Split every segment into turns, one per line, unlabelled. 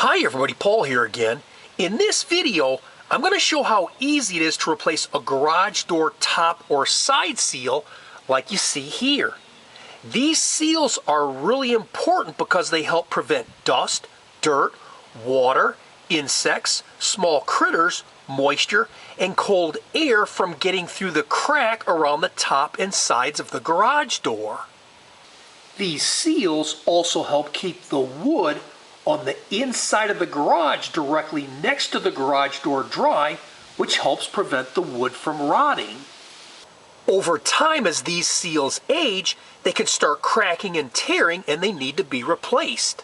Hi everybody, Paul here again. In this video, I'm going to show how easy it is to replace a garage door top or side seal like you see here. These seals are really important because they help prevent dust, dirt, water, insects, small critters, moisture, and cold air from getting through the crack around the top and sides of the garage door. These seals also help keep the wood on the inside of the garage directly next to the garage door dry, which helps prevent the wood from rotting. Over time, as these seals age, they can start cracking and tearing and they need to be replaced.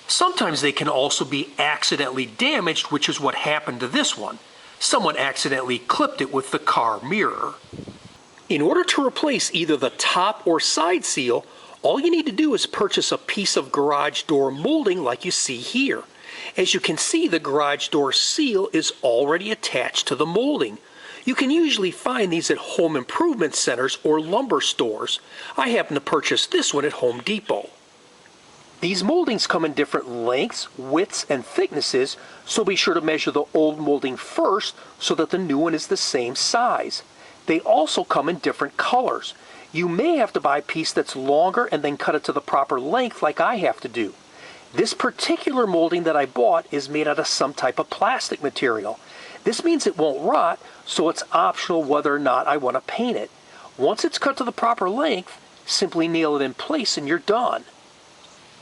Sometimes they can also be accidentally damaged, which is what happened to this one. Someone accidentally clipped it with the car mirror. In order to replace either the top or side seal, all you need to do is purchase a piece of garage door molding like you see here. As you can see, the garage door seal is already attached to the molding. You can usually find these at home improvement centers or lumber stores. I happen to purchase this one at Home Depot. These moldings come in different lengths, widths, and thicknesses, so be sure to measure the old molding first so that the new one is the same size. They also come in different colors. You may have to buy a piece that's longer and then cut it to the proper length like I have to do. This particular molding that I bought is made out of some type of plastic material. This means it won't rot, so it's optional whether or not I want to paint it. Once it's cut to the proper length, simply nail it in place and you're done.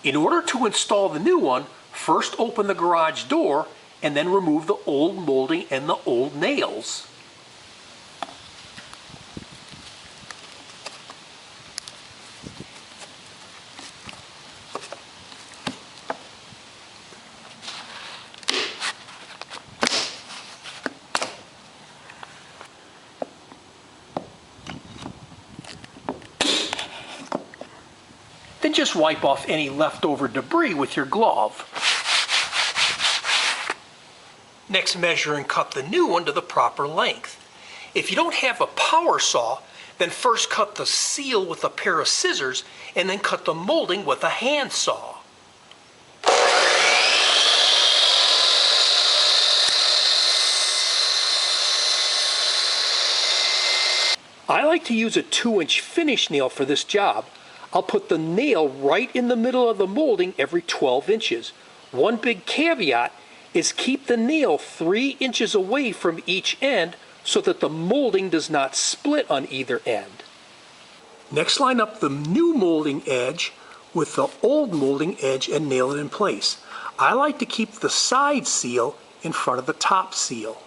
In order to install the new one, first open the garage door and then remove the old molding and the old nails. Then just wipe off any leftover debris with your glove. Next, measure and cut the new one to the proper length. If you don't have a power saw, then first cut the seal with a pair of scissors and then cut the molding with a hand saw. I like to use a 2-inch finish nail for this job. I'll put the nail right in the middle of the molding every 12 inches. One big caveat is keep the nail 3 inches away from each end so that the molding does not split on either end. Next, line up the new molding edge with the old molding edge and nail it in place. I like to keep the side seal in front of the top seal.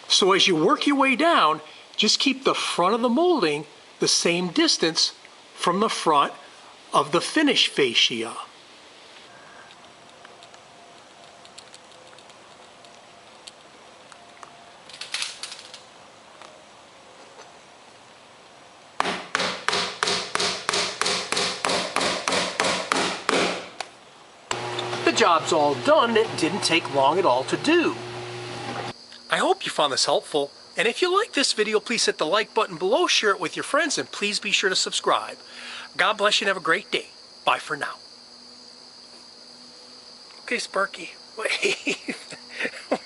So as you work your way down, just keep the front of the molding the same distance from the front of the finish fascia. The job's all done. It didn't take long at all to do. I hope you found this helpful. And if you like this video, please hit the like button below, share it with your friends, and please be sure to subscribe. God bless you and have a great day. Bye for now. Okay, Sparky, wave.